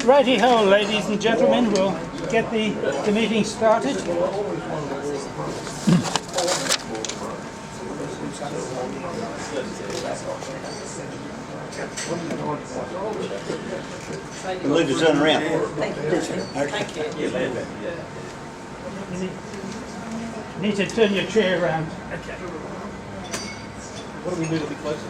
Righty-ho, ladies and gentlemen, we'll get the meeting started. We'll leave to turn around. Thank you. You need to turn your chair around. Okay. What do we do to be closer?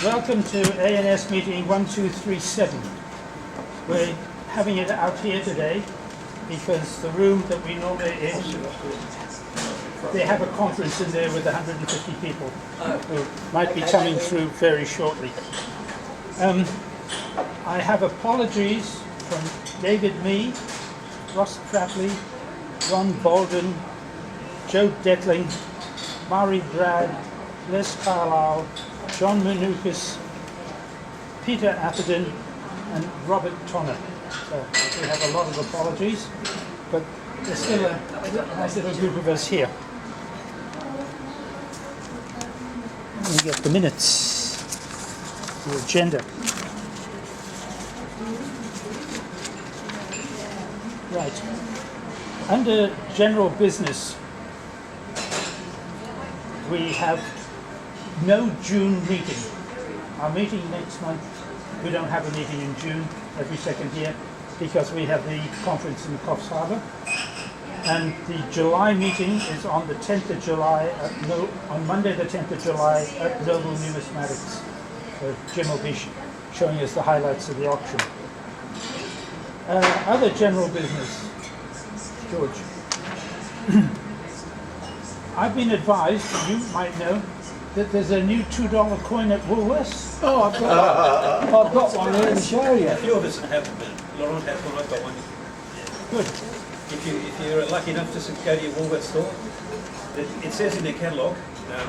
Welcome to ANS meeting 1237. We're having it out here today because the room that we normally in, they have a conference in there with 150 people who might be coming through very shortly. I have apologies from David Mee, Ross Trapley, Ron Bolden, Joe Detling, Mari Brad, Les Carlisle, John Manukas, Peter Atherton, and Robert Tonner. So we have a lot of apologies, but there's still a nice little group of us here. We get the minutes, the agenda. Right. Under general business, we have no June meeting. Our meeting next month, we don't have a meeting in June every second year because we have the conference in Coffs Harbour. And the July meeting is on the 10th of July, on Monday the 10th of July at Noble Numismatics. So Jim will be showing us the highlights of the auction. Other general business, George. I've been advised, you might know, that there's a new $2 coin at Woolworths. Oh, I've got one here to show you. A few of us have them. Laurent has one, I've got one. Good. If you're lucky enough to go to your Woolworths store, it says in their catalogue that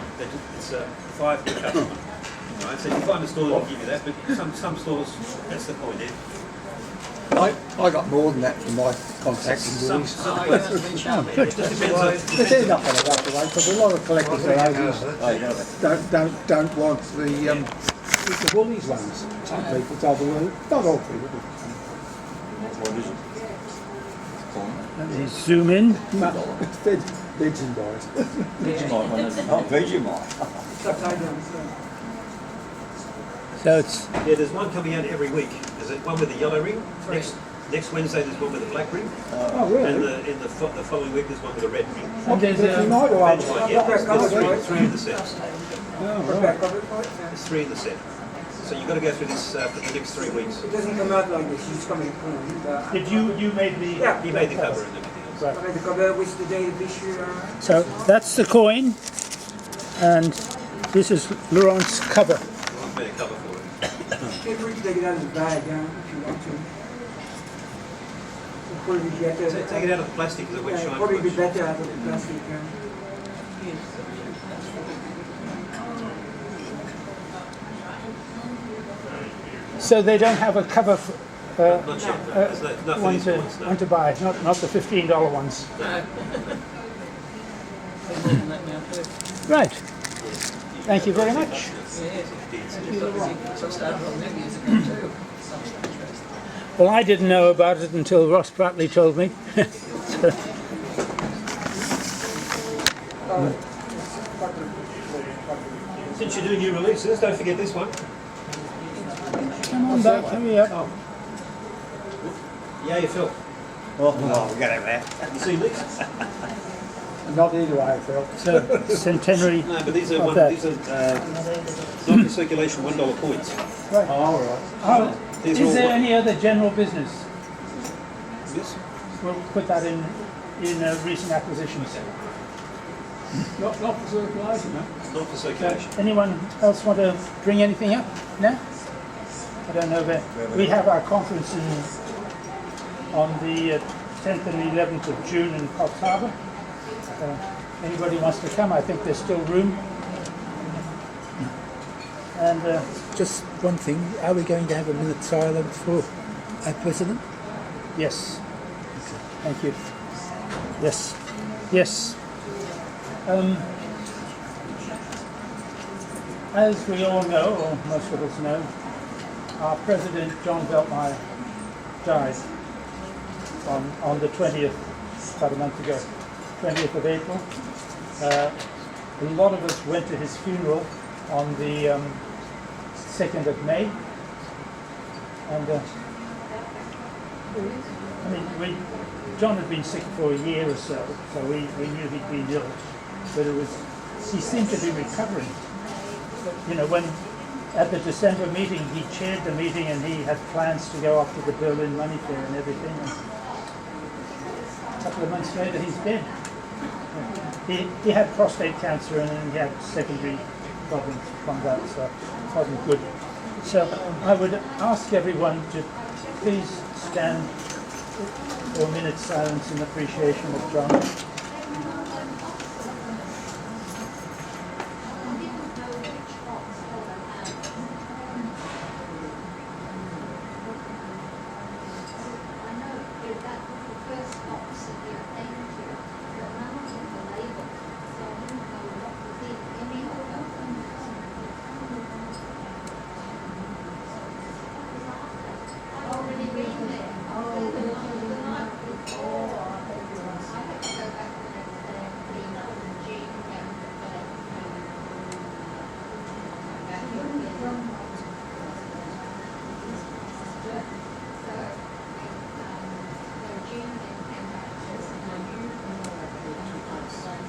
it's a 5 per customer. Right? So if you find a store that will give you that, but some stores, that's the point there. I got more than that from my contacting Some boys. places. Good. It just depends on... There's enough of that away because a lot of collectors don't want the Woolies ones. Some people tell them, not all people. What is it? Let me zoom in. Pigeon boys. Vegemite. Oh, Vegemite. So it's Yeah, there's one coming out every week. There's one with the yellow ring. Next Wednesday there's one with a black ring. Oh, really? And in the following week there's one with a red ring. and there's You might have Vegemite, yeah, there's three in the set. Oh, right. There's 3 in the set. So you've got to go through this for the next 3 weeks. It doesn't come out like this, it's coming cool. did you made the Yeah. He made the cover and everything else. I made the cover with the day of issue. So that's the coin, and this is Laurent's cover. I've made a cover for it. Feel free to take it out of the bag if you want to. It'll probably be better. Take it out of the plastic because it won't Yeah, it'll shine. probably be much. better out of the plastic. So they don't have a cover for, Not yet. There's nothing one in to points, no. one to buy, not the $15 ones. Right. Thank you very much. Well, I didn't know about it until Ross Pratley told me. Since you're doing new releases, don't forget this one. Come on back, hurry up. Yeah, you Phil. Oh, no, we got to have that. You see these? Not either way, Phil. So centenary. No, but these are Of that. not in circulation $1 coins. Oh, all right. Oh, These are is all there one- any other general business? This? We'll put that in recent acquisitions. Not for circulation, no? Not for circulation. Anyone else want to bring anything up? No? I don't know that. We have our conference on the 10th and 11th of June in Coffs Harbour. Anybody wants to come, I think there's still room. And Just one thing, are we going to have a minute silence for our president? yes, thank you. Yes, yes. As we all know, or most of us know, our President John Beltmire died on the 20th, about a month ago, 20th of April. A lot of us went to his funeral on the 2nd of May. And John had been sick for a year or so, so we knew he'd been ill, but he seemed to be recovering. You know, when at the December meeting, he chaired the meeting and he had plans to go off to the Berlin Money Fair and everything. And a couple of months later, he's dead. He had prostate cancer and then he had secondary problems from that, so it wasn't good. So I would ask everyone to please stand for a minute's silence in appreciation of John.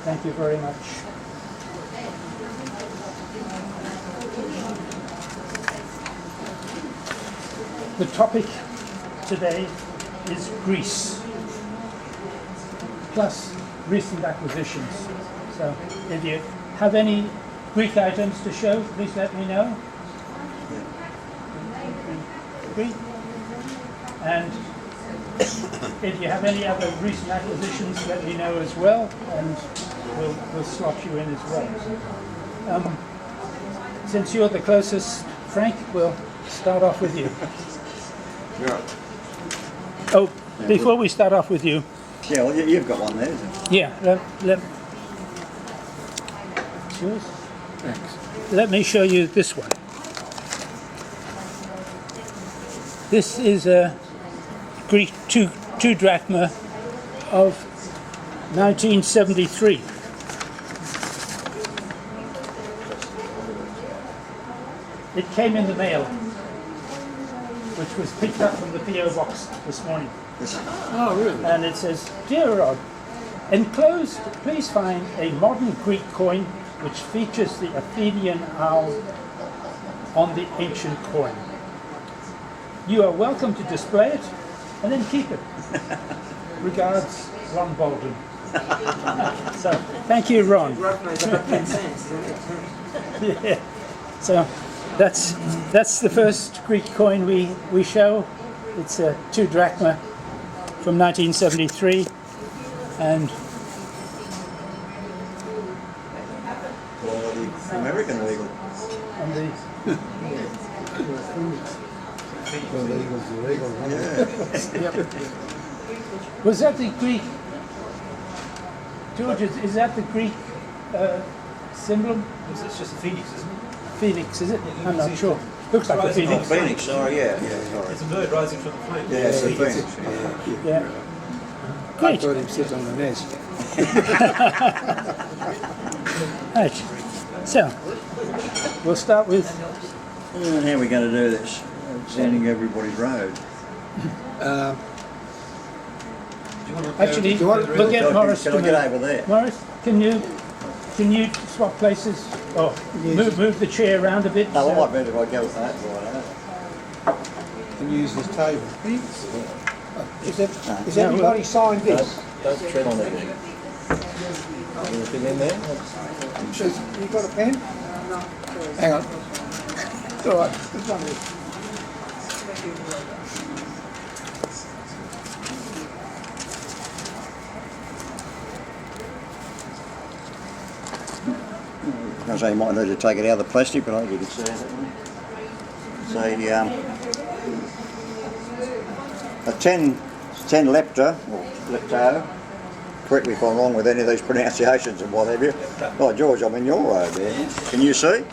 Thank you very much. The topic today is Greece, plus recent acquisitions. So if you have any Greek items to show, please let me know. Greek. And if you have any other recent acquisitions, let me know as well, and we'll slot you in as well. Since you're the closest, Frank, we'll start off with you. Right. Oh, before we start off with you, Yeah, well, you've got one there, isn't it? yeah, it's yours? Thanks. Let me show you this one. This is a Greek two drachma of 1973. It came in the mail, which was picked up from the PO box this morning. Oh, really? And it says, "Dear Rod, enclosed, please find a modern Greek coin which features the Athenian owl on the ancient coin. You are welcome to display it and then keep it. Regards, Ron Bolden." So, thank you, Ron. Roughly it's about 10 cents, isn't it? Yeah. So, that's the first Greek coin we show. It's a 2 drachma from 1973, and Well, the American legal. the Yeah. yep. Was that the Greek? George, is that the Greek symbol? It's just a phoenix, isn't it? Phoenix, is it? I'm not sure. Looks like a Rising phoenix. from Phoenix, sorry, yeah, sorry. It's a bird rising from the flame. Yeah, it's a Phoenix. Yeah. I Great. thought him sit on the nest. Right. So, we'll start with. And how are we going to do this? Sounding everybody's road. Actually, we'll get Morris Can to I get move. over there? Morris, can you swap places? Oh, move the chair around a bit. No, I so- might better if I go with that. And use this table. Is everybody signed this? Don't tread on anything. Anything in there? You got a pen? Hang on. It's all right. It's one of these. I say you might need to take it out of the plastic, but I think you can see it. It's a 10 lepta, or lepto. Correct me if I'm wrong with any of these pronunciations and what have you. Oh, George, I'm in your road there. Can you see?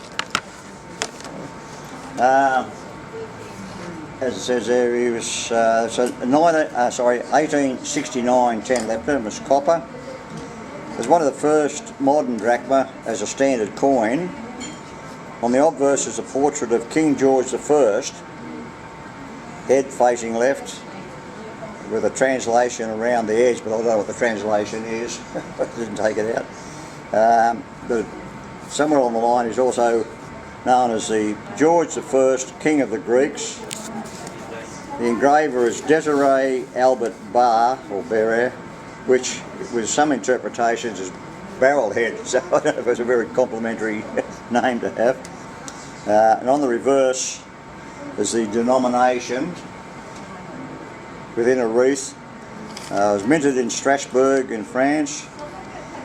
As it says there, he was 1869 10 lepta, it was copper. It was one of the first modern drachma as a standard coin. On the obverse is a portrait of King George I, head facing left, with a translation around the edge, but I don't know what the translation is. I didn't take it out. But somewhere on the line is also known as the George I, King of the Greeks. The engraver is Desiree Albert Barr, or Barre, which with some interpretations is barrel head, so I don't know if it's a very complimentary name to have. And on the reverse is the denomination within a wreath. It was minted in Strasbourg in France.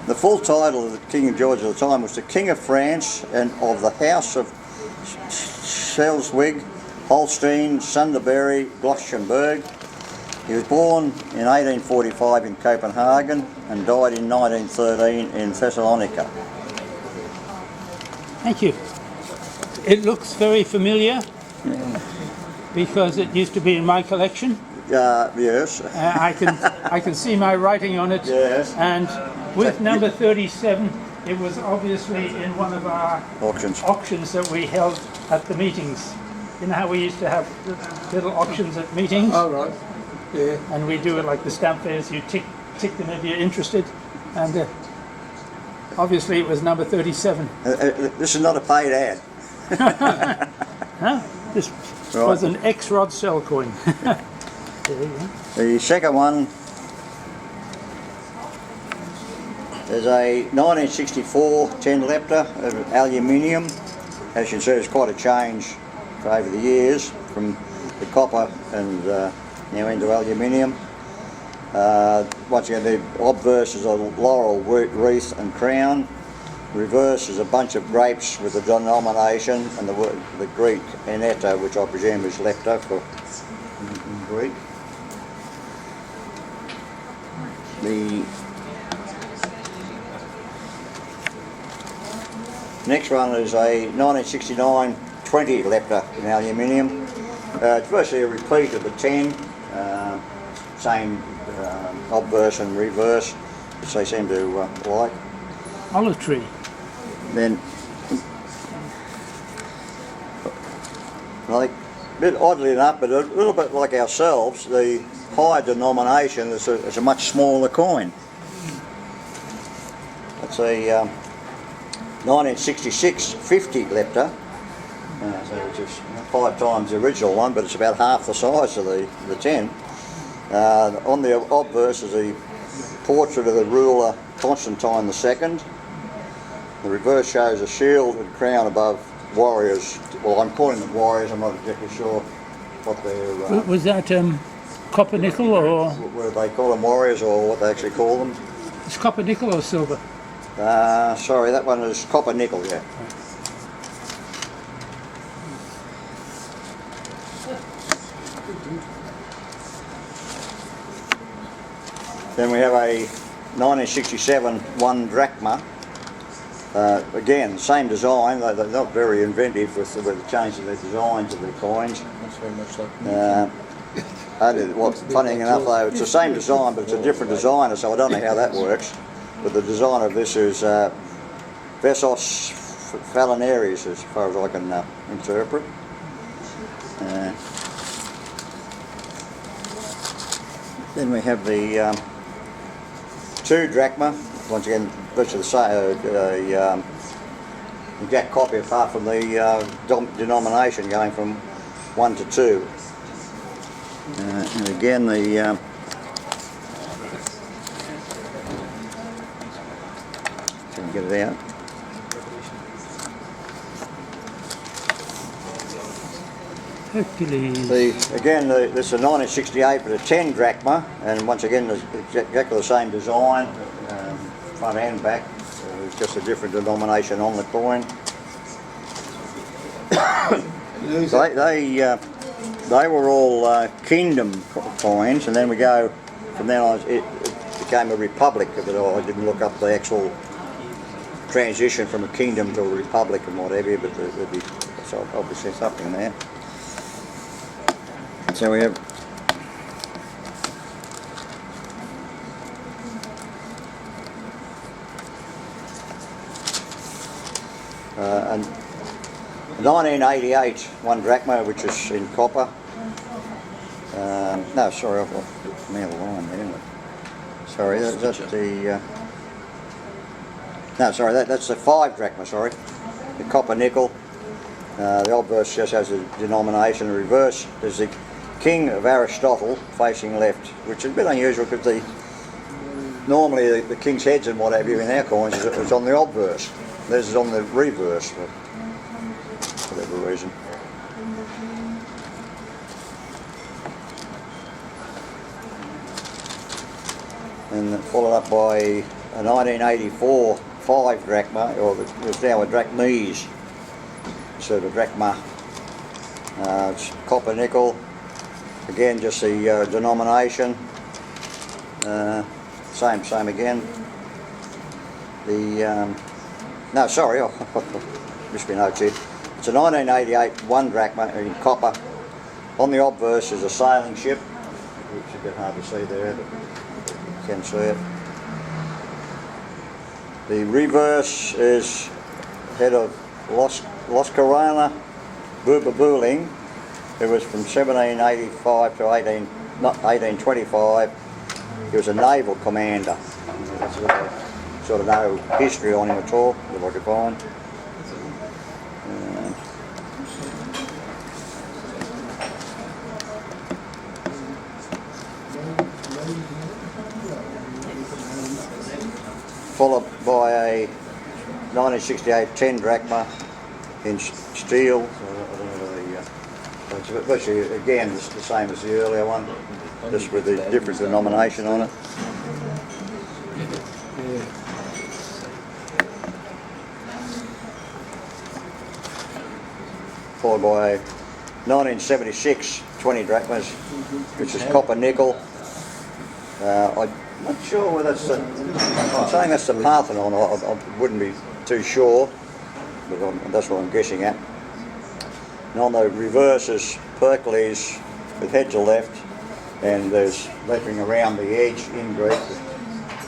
The full title of the King George at the time was the King of France and of the House of Schleswig, Holstein, Sunderberry, Gloucesterburg. He was born in 1845 in Copenhagen and died in 1913 in Thessalonica. Thank you. It looks very familiar because it used to be in my collection. Yes. I can see my writing on it. Yes. And with number 37, it was obviously in one of our auctions that we held at the meetings. You know how we used to have little auctions at meetings? Oh, right. Yeah. And we do it like the stamp fairs. You tick them if you're interested. And obviously it was number 37. This is not a paid ad. Huh? This was an ex-Rod Cell coin. There you go. The second one is a 1964 10 lepta of aluminium. As you can see, it's quite a change over the years from the copper and now into aluminium. Once again, the obverse is a laurel wreath and crown. Reverse is a bunch of grapes with the denomination and the Greek eneta, which I presume is lepta for in Greek. The next one is a 1969 20 lepta in aluminium. It's virtually a repeat of the 10, same obverse and reverse, which they seem to like. Olive tree. Then, like, a bit oddly enough, but a little bit like ourselves, the higher denomination is a much smaller coin. It's a 1966 50 lepta, which is 5 times the original one, but it's about half the size of the 10. On the obverse is a portrait of the ruler Constantine II. The reverse shows a shield and crown above warriors. Well, I'm calling them warriors, I'm not exactly sure what they're... Was that copper nickel or... Whether they call them warriors or what they actually call them. It's copper nickel or silver? Sorry, that one is copper nickel, yeah. Then we have a 1967 1 drachma. Again, same design. They're not very inventive with the changing the designs of the coins. That's very much like Funny enough, though, it's the same design, but it's a different designer, so I don't know how that works. But the designer of this is Vessos Falinaris, as far as I can interpret. Then we have the 2 drachma. Once again, virtually the same, exact copy apart from the denomination going from 1 to 2. And again, the can get it out. Hercules. This is a 1968, but a 10 drachma, and once again, it's exactly the same design, front and back. It's just a different denomination on the coin. They were all kingdom coins, and then we go from then on. It became a republic, but I didn't look up the actual transition from a kingdom to a republic and whatever. But there'd be so obviously something there. So we have and 1988 1 drachma, which is in copper. No, sorry, I've got me the line there, isn't it? Sorry, that's the. No, sorry, that's the 5 drachma. Sorry, the copper nickel. The obverse just has a denomination. The reverse is the King of Aristotle facing left, which is a bit unusual because normally the king's heads and what have you in our coins is on the obverse. This is on the reverse for whatever reason. And followed up by a 1984 5 drachma, or it's now a drachmes, so the drachma. It's copper nickel, again just the denomination, same again. The no, sorry, I missed my notes here. It's a 1988 1 drachma in copper. On the obverse is a sailing ship, which is a bit hard to see there, but you can see it. The reverse is head of Los Corona Burbabuling, who was from 1785 to 1825. He was a naval commander. That's sort of no history on him at all, that I could find. Followed by a 1968 10 drachma in steel. So I don't know whether it's virtually again it's the same as the earlier one, just with the different denomination on it. Followed by a 1976 20 drachmas, which is copper nickel. I'm not sure whether it's the, I'm saying that's the Parthenon, I wouldn't be too sure, but that's what I'm guessing at. And on the reverse is Pericles with head to left, and there's lettering around the edge in Greek.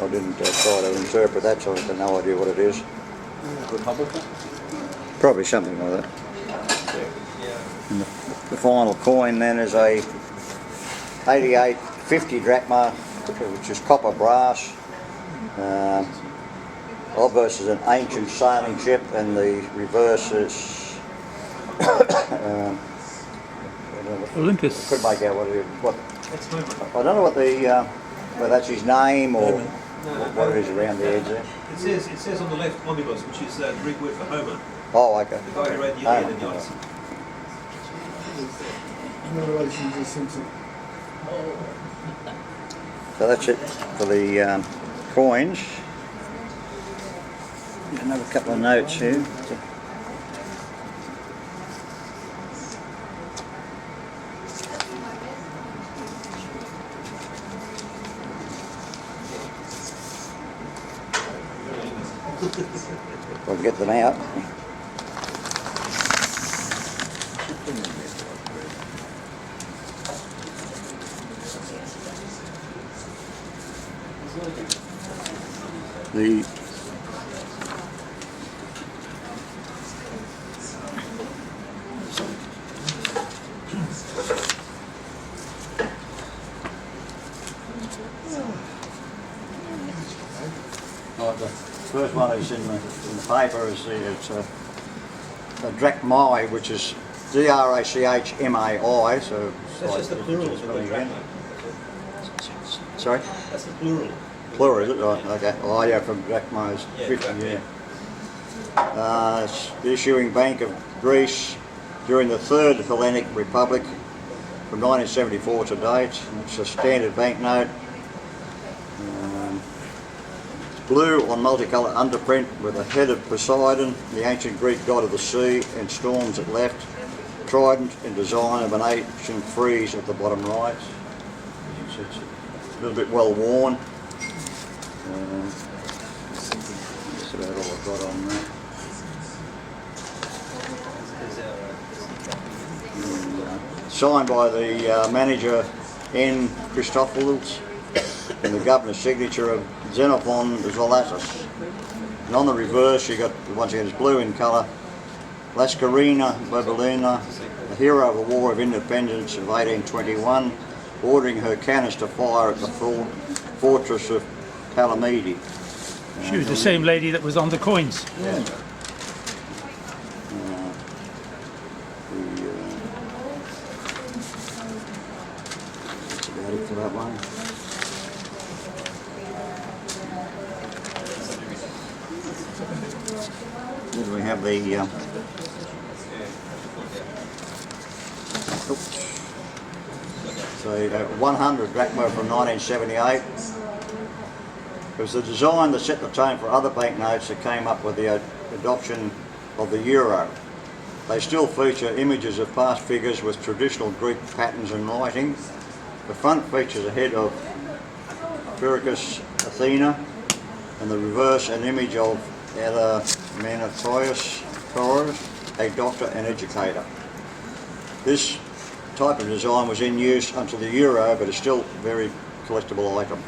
I didn't try to interpret that, so I've got no idea what it is. Republican? Probably something like that. And the final coin then is a 88 50 drachma, which is copper brass. Obverse is an ancient sailing ship, and the reverse is Olympus. could make out what it is. That's Homer. I don't know what the whether that's his name or what it is around the edge there. It says on the left omnibus, which is the Greek word for Homer, Oh, okay. the guy who wrote the Iliad and the Odyssey. No relation to Simpson. So that's it for the coins. Another couple of notes here. We'll get them out. The first one is in the paper is it's a drachmai, which is D-R-A-C-H-M-A-I. So That's just the plural of the word again. drachma. Sorry. That's the plural. Plural, is it? Right, okay. Oh, yeah, from drachmas. Yeah, 50, drachma. yeah. It's the issuing bank of Greece during the Third Hellenic Republic from 1974 to date. It's a standard banknote. Blue on multicolour underprint with a head of Poseidon, the ancient Greek god of the sea, and storms at left. Trident in design of an ancient frieze at the bottom right. It's a little bit well worn. That's about all I've got on that. Is our signed by the manager N. Christophoulos and the governor's signature of Xenophon Zolatas. And on the reverse you got, once again it's blue in colour, Lascarina Bobelina, a hero of the War of Independence of 1821, ordering her cannons to fire at the fortress of Palamede. She was the same lady that was on the coins. Yeah. That's about it for that one. Then we have the so 100 drachma from 1978. It was the design that set the tone for other banknotes that came up with the adoption of the euro. They still feature images of past figures with traditional Greek patterns and writing. The front features a head of Pyrrhus Athena, and the reverse an image of Adamantius Torres, a doctor and educator. This type of design was in use until the euro, but is still a very collectible item.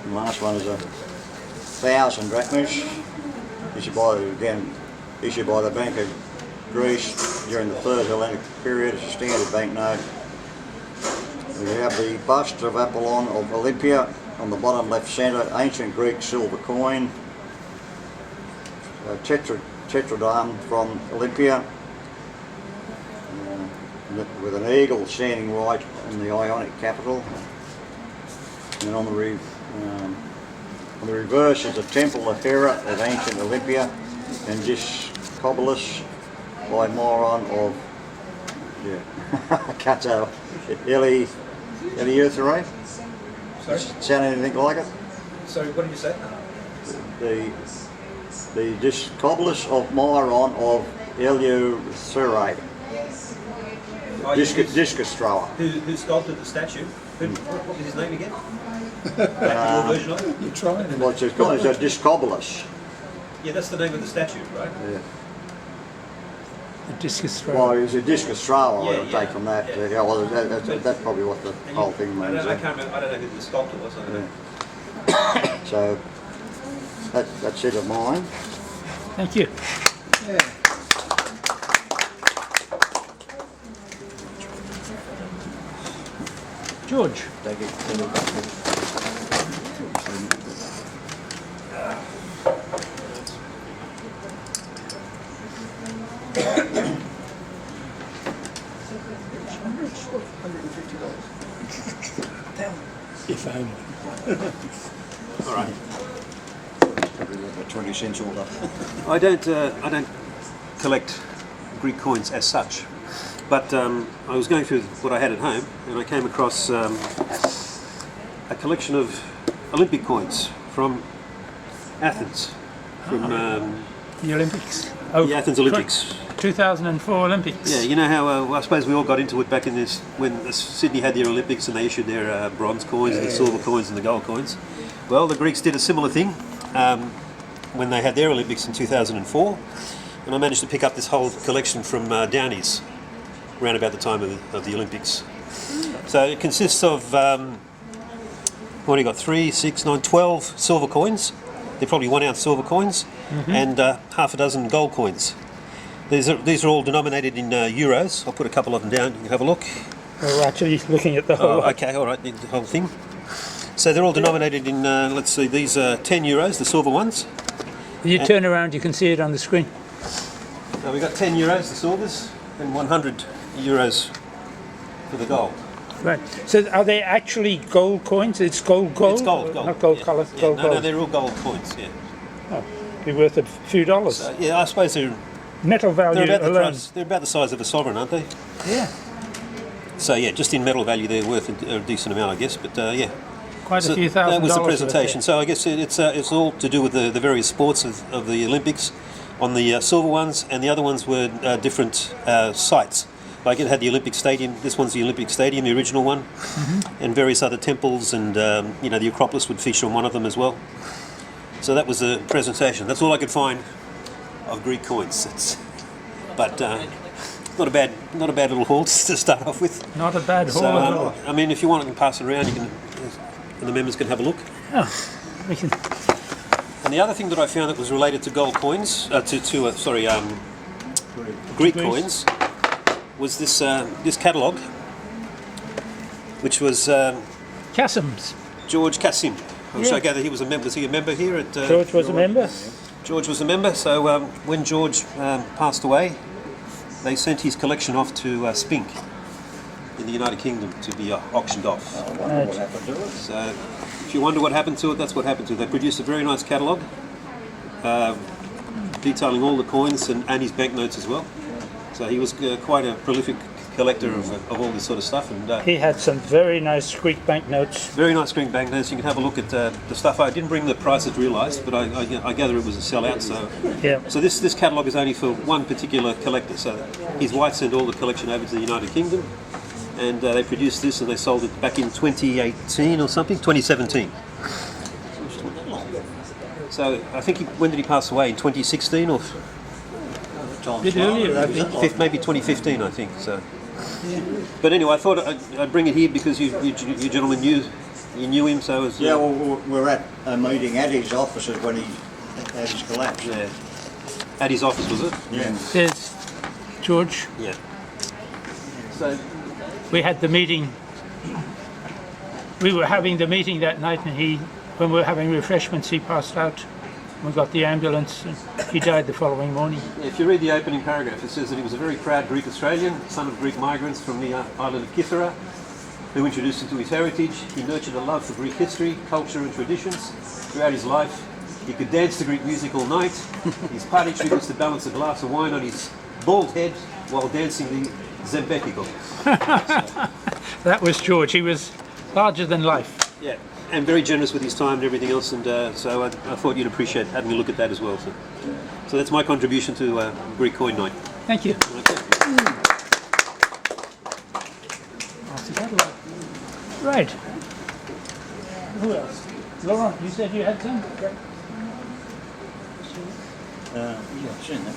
The last one is 1,000 drachmas, issued by the Bank of Greece during the Third Hellenic period. It's a standard banknote. We have the bust of Apollon of Olympia on the bottom left centre, ancient Greek silver coin, tetradrachm from Olympia, with an eagle standing right in the Ionic capital. And on the reverse is a temple of Hera of ancient Olympia, and Discobolus by Moron of, Cato, Eleutherate. Sorry? Sound anything like it? Sorry, what did you say? The Discobolus of Myron of Eleutherate. Oh, Discus thrower. Who sculpted the statue? What was his name again? Your version of it? You're trying to. Well, it's called a Discobolus. Yeah, that's the name of the statue, right? Yeah. The discus thrower. Well, it's a discus thrower, I would Yeah, take from that. yeah. Yeah, well, that's probably what the whole thing I means. can't remember. I don't know who the sculptor was. I don't know. Yeah. So that's it of mine. Thank you. Yeah. George. If only. All right. Probably about 20 cents all up. I don't collect Greek coins as such, but I was going through what I had at home, and I came across a collection of Olympic coins from Athens, from The Olympics. the Athens Olympics. 2004 Olympics. Yeah, you know how I suppose we all got into it back in this when Sydney had their Olympics and they issued their bronze coins and the silver coins and the gold coins. Well, the Greeks did a similar thing when they had their Olympics in 2004, and I managed to pick up this whole collection from Downey's around about the time of the Olympics. So it consists of what do you got? 3, 6, 9, 12 silver coins. They're probably 1 ounce silver coins, and half a dozen gold coins. These are all denominated in euros. I'll put a couple of them down. You can have a look. We're actually looking at the whole lot. Okay, all right, the whole thing. So they're all denominated in, let's see, these are 10 euros, the silver ones. If you turn around, you can see it on the screen. We've got 10 euros, the silvers, and 100 euros for the gold. Right. So are they actually gold coins? It's gold. It's gold. Not gold yeah. colour. Yeah, Gold. no, they're all gold coins, yeah. Oh, be worth a few dollars. Yeah, I suppose they're Metal value about the alone. price, they're about the size of a sovereign, aren't they? Yeah. So yeah, just in metal value, they're worth a decent amount, I guess. But yeah, Quite so a few $1,000. that was the worth presentation. So I guess it's all to do with the various sports of the Olympics. On the silver ones, and the other ones were different sites Like it had the Olympic Stadium. This one's the Olympic Stadium, the original one, and various other temples, and the Acropolis would feature on one of them as well. So that was the presentation. That's all I could find of Greek coins. But not a bad little haul to start off with. Not a bad haul So at all. I mean, if you want, I can pass it around. You can, and the members can have a look. Oh, we can. And the other thing that I found that was related to gold coins, Greek coins, was this catalogue, which was Casim's. George Cassim, which Yeah. I gather he was a member. Was he a member here at? George was a member. George was a member. So when George passed away, they sent his collection off to Spink in the United Kingdom to be auctioned off. I wonder what happened to it. So if you wonder what happened to it, that's what happened to it. They produced a very nice catalogue, detailing all the coins and his banknotes as well. So he was quite a prolific collector of all this sort of stuff, and He had some very nice Greek banknotes. very nice Greek banknotes. You can have a look at the stuff. I didn't bring the prices realised, but I gather it was a sellout. Yeah. So this catalogue is only for one particular collector. So his wife sent all the collection over to the United Kingdom, and they produced this and they sold it back in 2018 or something, 2017. So I think when did he pass away? In 2016 or A bit earlier, I think. maybe 2015, I think. So. But anyway, I thought I'd bring it here because you gentlemen knew him, so it was, Yeah, well, we're at a meeting at his offices when he had his collapse. yeah. At his office, was it? Yeah. There's George. Yeah. So We had the meeting. We were having the meeting that night, and when we were having refreshments, he passed out. We got the ambulance, and he died the following morning. if you read the opening paragraph, it says that he was a very proud Greek Australian, son of Greek migrants from the island of Kythera, who introduced him to his heritage. He nurtured a love for Greek history, culture and traditions. Throughout his life, he could dance to Greek music all night. His party trick was to balance a glass of wine on his bald head while dancing the Zembetiko. That was George. He was larger than life. Yeah, and very generous with his time and everything else, and so I thought you'd appreciate having a look at that as well. So that's my contribution to Greek Coin Night. Thank you. Okay. Right. Who else? Laurent, you said you had some? Yeah, I've seen that.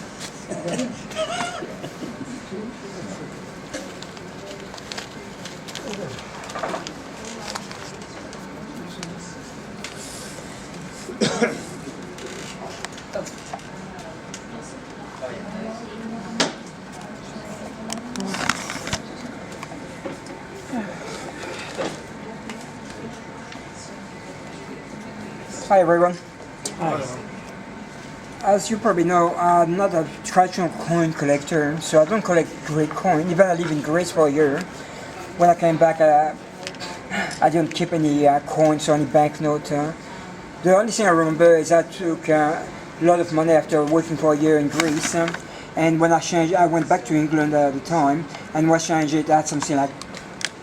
Hi everyone. As you probably know, I'm not a traditional coin collector, so I don't collect Greek coin. Even I live in Greece for a year. When I came back, I didn't keep any coins or any banknotes. The only thing I remember is I took a lot of money after working for a year in Greece, and when I changed, I went back to England at the time, and when I changed it, I had something like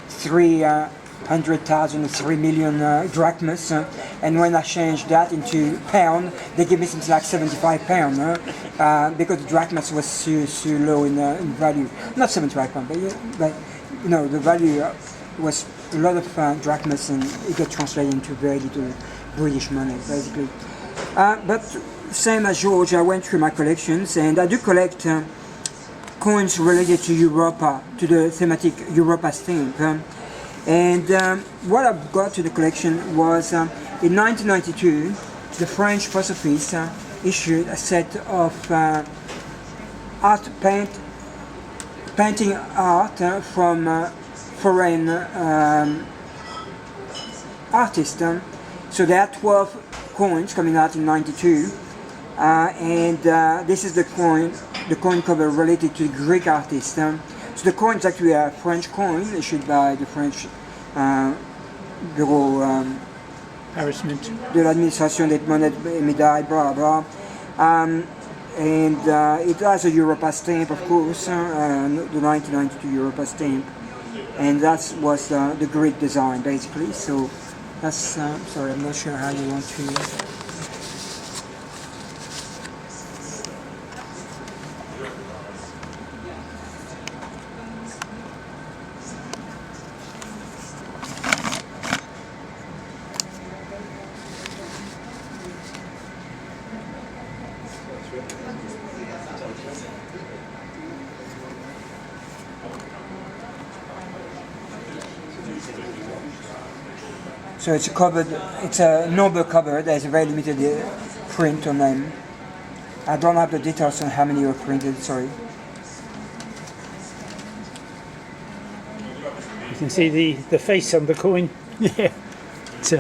300,000 or 3 million drachmas, and when I changed that into pound, they gave me something like 75 pound, because the drachmas was so low in value. Not 75 pound, but you know, the value was a lot of drachmas, and it got translated into very little British money, basically. But same as George, I went through my collections, and I do collect coins related to Europa, to the thematic Europa stamp. And what I brought to the collection was, in 1992, the French Post Office issued a set of painting art from foreign artists. So there are 12 coins coming out in 92, and this is the coin cover related to Greek artists. So the coin is actually a French coin issued by the French Bureau de l'Administration des Monnaies et Médailles, blah blah. And it has a Europa stamp, of course, the 1992 Europa stamp, and that was the Greek design, basically. So that's sorry, I'm not sure how you want to. So it's a covered, it's a noble cover. There's a very limited print on them. I don't have the details on how many were printed, sorry. You can see the face on the coin. Yeah, it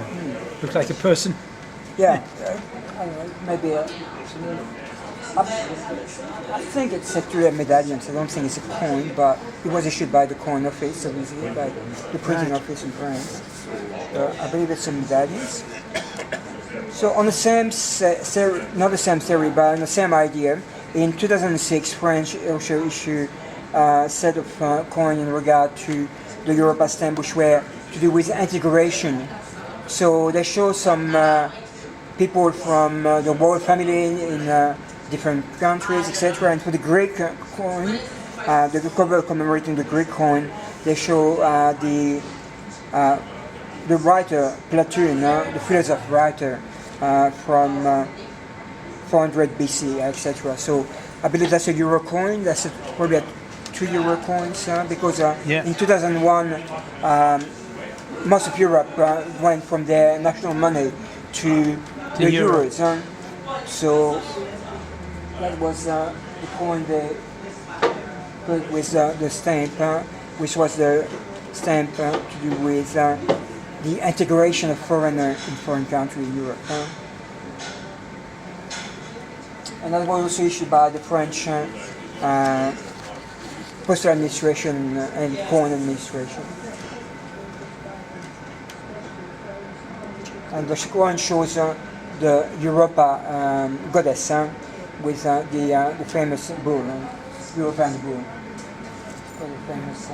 looks like a person. Yeah, I don't know, maybe I think it's actually a medallion, so I don't think it's a coin, but it was issued by the coin office, obviously, by the printing office in France. I believe it's a medallion. So on the same, not the same theory, but on the same idea, in 2006, France also issued a set of coin in regard to the Europa stamp, which were to do with integration. So they show some people from the royal family in different countries, etc. And for the Greek coin, the cover commemorating the Greek coin, they show the writer Platon, the philosopher writer from 400 BC, etc. So I believe that's a euro coin. That's probably a 2 euro coins because in 2001 most of Europe went from their national money to the euros. So that was the coin they put with the stamp, which was the stamp to do with the integration of foreigners in foreign countries in Europe. And that was also issued by the French postal administration and coin administration. And the coin shows the Europa goddess with the famous bull, European bull. The famous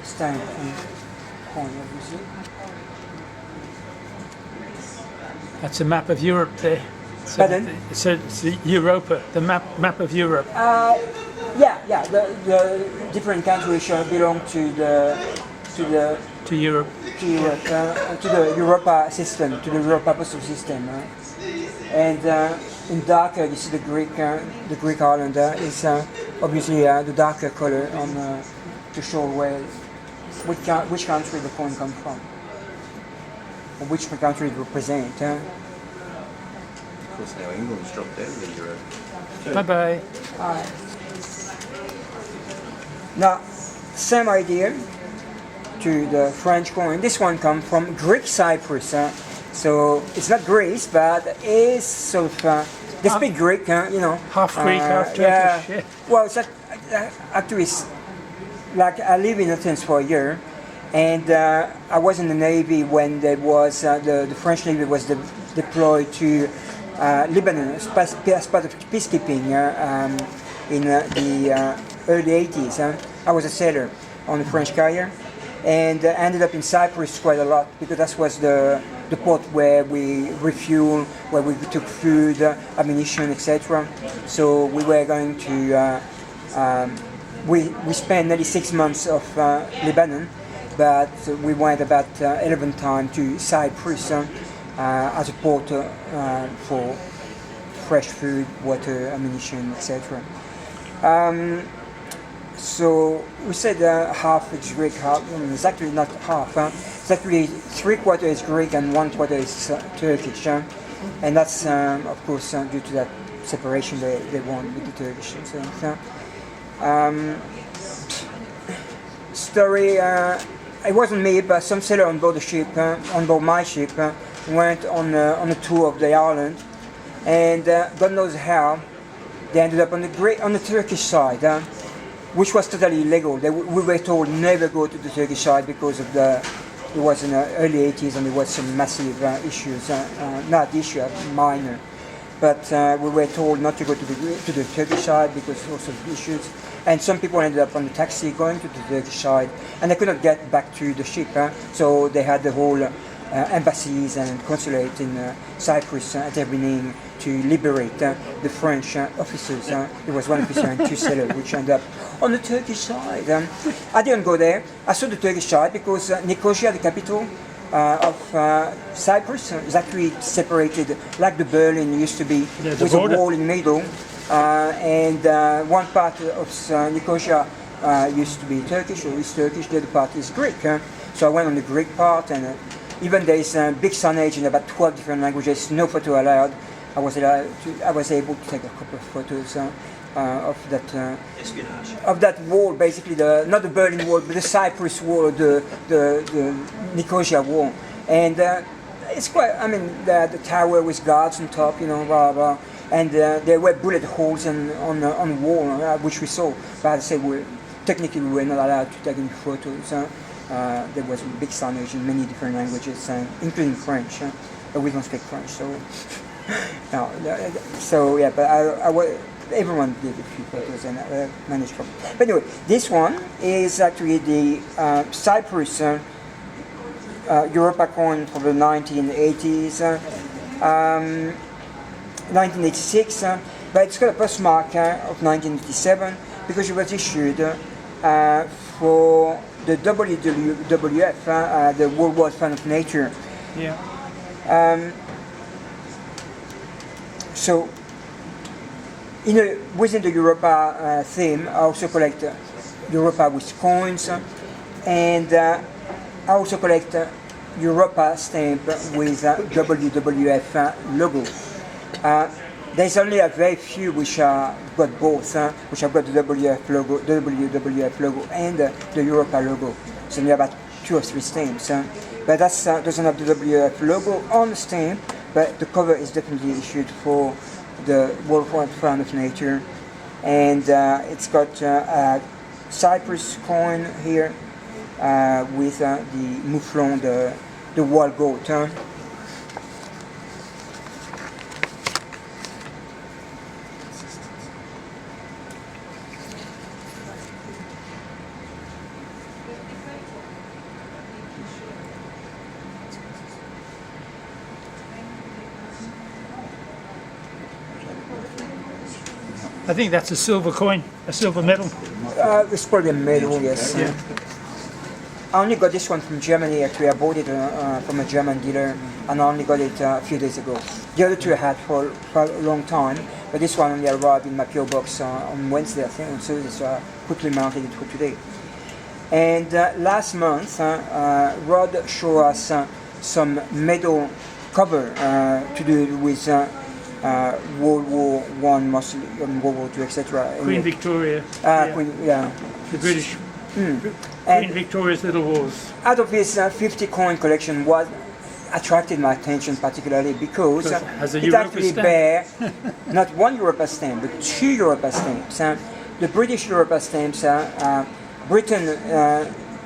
stamp and coin, obviously. That's a map of Europe there. Pardon? So it's the Europa, the map of Europe. Yeah. The different countries belong to To Europe. to the Europa system, to the Europa postal system. And in darker, you see the Greek island is obviously the darker color on to show which country the coin comes from, or which country it represents. Of course, now England's dropped out of the euro. Bye-bye. Now, same idea to the French coin. This one comes from Greek Cyprus. So it's not Greece, but it is sort of, they speak Greek, you know. Half Greek, half Turkish. Yeah. Well, it's actually, it's like I lived in Athens for a year, and I was in the Navy when there was, the French Navy was deployed to Lebanon as part of peacekeeping in the early 80s. I was a sailor on the French carrier, and ended up in Cyprus quite a lot because that was the port where we refuel, where we took food, ammunition, etc. So we were going to we spent nearly 6 months of Lebanon, but we went about 11 times to Cyprus as a port for fresh food, water, ammunition, etc. So we said half is Greek, half. It's actually not half. It's actually 3/4 is Greek and 1/4 is Turkish, and that's of course due to that separation they want with the Turkish. So, story. It wasn't me, but some sailor on board the ship, on board my ship, went on a tour of the island, and God knows how they ended up on the Turkish side. Which was totally illegal. We were told never go to the Turkish side because of it was in the early 80s and there was some massive issues, not issue, minor. But we were told not to go to the Turkish side because of also issues. And some people ended up on the taxi going to the Turkish side and they could not get back to the ship. So they had the whole embassies and consulate in Cyprus intervening to liberate the French officers. There was one officer and 2 sailors which ended up on the Turkish side. I didn't go there. I saw the Turkish side because Nicosia, the capital of Cyprus, is actually separated like the Berlin used to be, with a wall in the middle. And one part of Nicosia used to be Turkish or East Turkish, the other part is Greek. So I went on the Greek part and Even there is a big signage in about 12 different languages, no photo allowed. I was able to take a couple of photos of that wall, basically not the Berlin Wall, but the Cyprus Wall, the Nicosia Wall, and it's quite. I mean, the tower with guards on top, blah blah, and there were bullet holes on the wall, which we saw. But as I say, technically we were not allowed to take any photos. There was a big signage in many different languages, including French, but we don't speak French, so no. So yeah, but everyone did a few photos and managed to. But anyway, this one is actually the Cyprus Europa coin from the 1980s, 1986, but it's got a postmark of 1987 because it was issued for the WWF, the Worldwide Fund of Nature. Yeah. So, within the Europa theme, I also collect Europa with coins, and I also collect Europa stamp with WWF logo. There's only a very few which got both, which have got the WWF logo and the Europa logo. So only about 2 or 3 stamps. But that doesn't have the WWF logo on the stamp, but the cover is definitely issued for the Worldwide Fund of Nature. And it's got a Cyprus coin here with the mouflon, the wild goat. I think that's a silver coin, a silver medal. It's probably a medal, yes. Yeah. I only got this one from Germany, actually. I bought it from a German dealer, and I only got it a few days ago. The other two I had for a long time, but this one only arrived in my PO box on Wednesday, I think, on Thursday, so I quickly mounted it for today. And last month, Rod showed us some medal cover to do with World War I, mostly World War II, etc. Queen Victoria. Yeah. The British. Queen And Victoria's Little Wars. out of his 50 coin collection, what attracted my attention particularly because Because it has a it Europa actually stamp. bear not one Europa stamp, but 2 Europa stamps. The British Europa stamps, Britain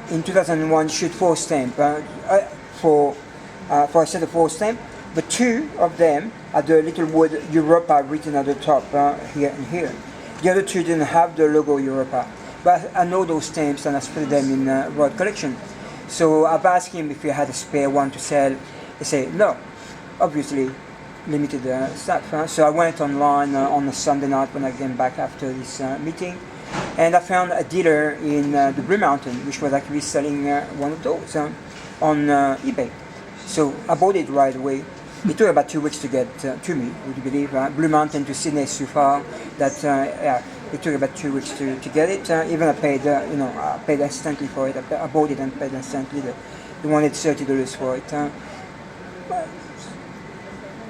in 2001 issued 4 stamps for a set of 4 stamps, but 2 of them had the little word Europa written at the top here and here. The other 2 didn't have the logo Europa. But I know those stamps and I split them in Rod collection. So I've asked him if he had a spare one to sell. He said no, obviously limited stuff. So I went online on a Sunday night when I came back after this meeting, and I found a dealer in the Blue Mountain which was actually selling one of those on eBay. So I bought it right away. It took about 2 weeks to get to me, would you believe? Blue Mountain to Sydney is so far that it took about 2 weeks to get it. Even I paid, I paid instantly for it. I bought it and paid instantly. They wanted $30 for it. But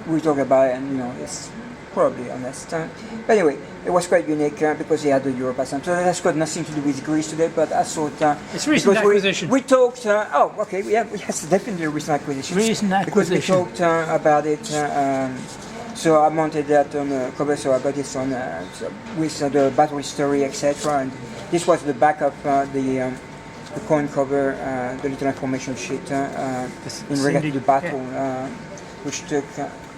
we talk about it, and it's probably honest. But anyway, it was quite unique because he had the Europa stamp. So that's got nothing to do with Greece today, but I thought It's recent because acquisition. We talked. Yes, definitely a recent acquisition. Recent Because we acquisition. talked about it. So I mounted that on the cover. So I got this on with the battle history, etc. And this was the back of the coin cover, the little information sheet in regard to the battle, which took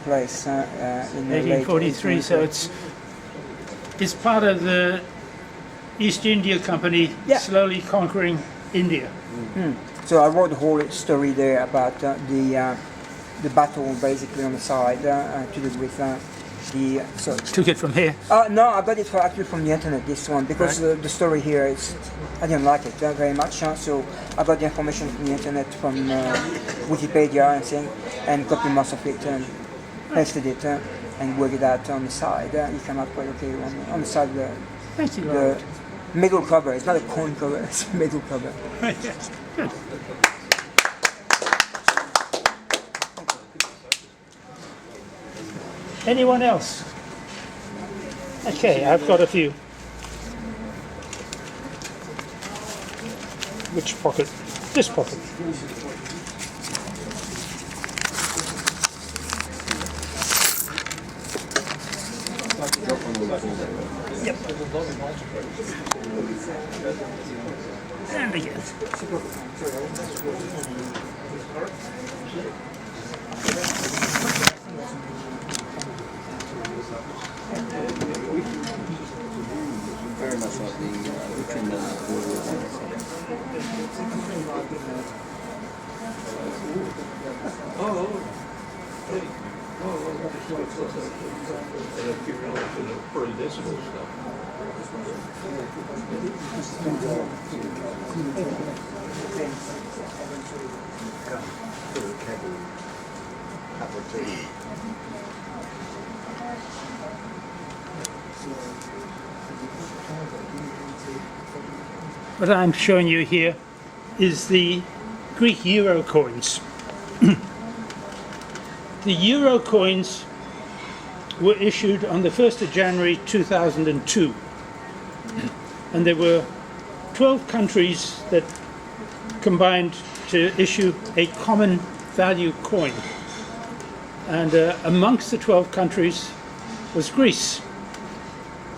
place in the late 1843, so it's part of the East India Company slowly conquering India. So I wrote the whole story there about the battle, basically on the side, to do with the. So Took it from here. no, I got it actually from the internet. This one because the story here is I didn't like it very much, so I got the information from the internet from Wikipedia and thing, and copied most of it and pasted it and worked it out on the side. It came out quite okay on the side of Thank you, the Lord. middle cover. It's not a coin cover; it's a middle cover. Good. Anyone else? Okay, I've got a few. Which pocket? This pocket. Yep. And again. Very much like the trim down the border. What I'm showing you here is the Greek euro coins. The euro coins were issued on the 1st of January 2002, and there were 12 countries that combined to issue a common value coin, and amongst the 12 countries was Greece.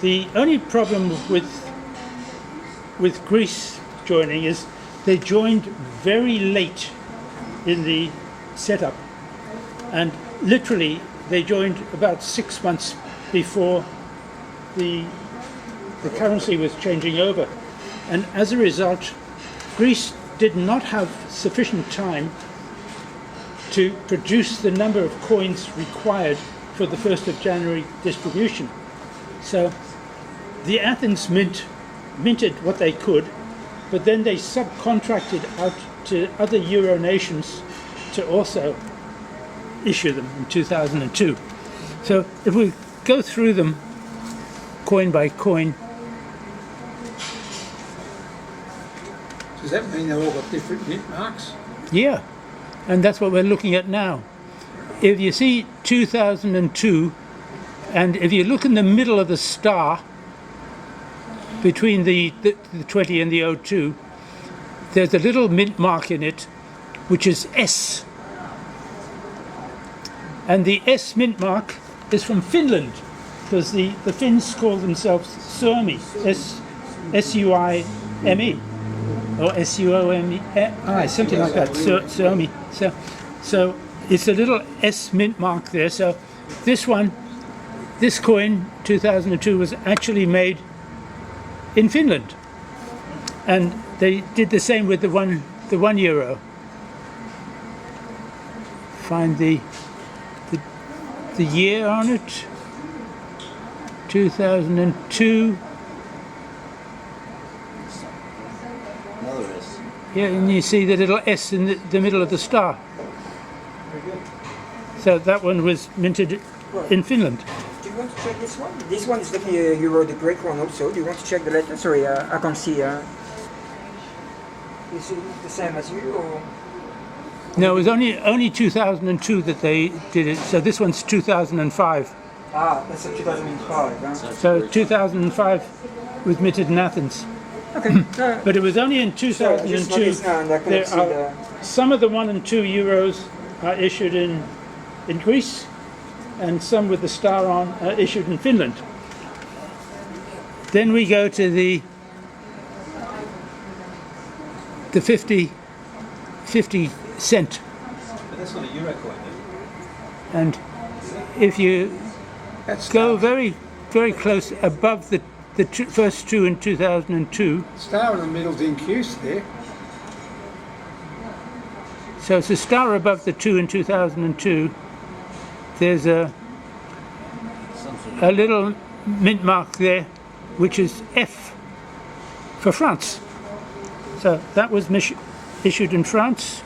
The only problem with Greece joining is they joined very late in the setup, and literally they joined about 6 months before the currency was changing over, and as a result Greece did not have sufficient time to produce the number of coins required for the 1st of January distribution. So the Athens Mint minted what they could, but then they subcontracted out to other euro nations to also issue them in 2002. So if we go through them coin by coin. Does that mean they've all got different mint marks? Yeah, and that's what we're looking at now. If you see 2002, and if you look in the middle of the star between the 20 and the 02, there's a little mint mark in it which is S, and the S mint mark is from Finland, because the Finns call themselves Suomi, S-U-I-M-E, or S-U-O-M-E-I, something like that, Suomi. So it's a little S mint mark there. So this coin 2002 was actually made in Finland, and they did the same with the one euro. Find the year on it, 2002. Another S. Yeah, and you see the little S in the middle of the star. So that one was minted in Finland. Do you want to check this one? This one is definitely a euro, the Greek one also. Do you want to check the letter? Sorry, I can't see. Is it the same as you, or? No, it was only 2002 that they did it. So this one's 2005. Ah, that's a 2005. Huh? So 2005 was minted in Athens. Okay. But it was only in Sorry, I just 2002. noticed now and I couldn't see the... Some of the 1 and 2 euros are issued in Greece, and some with the star on are issued in Finland. Then we go to the 50 cent. But that's not a euro coin, though. And if you go very, very close above the first two in 2002, Star in the middle's in Cuse there. so it's a star above the 2 in 2002. There's a little mint mark there, which is F for France. So that was issued in France.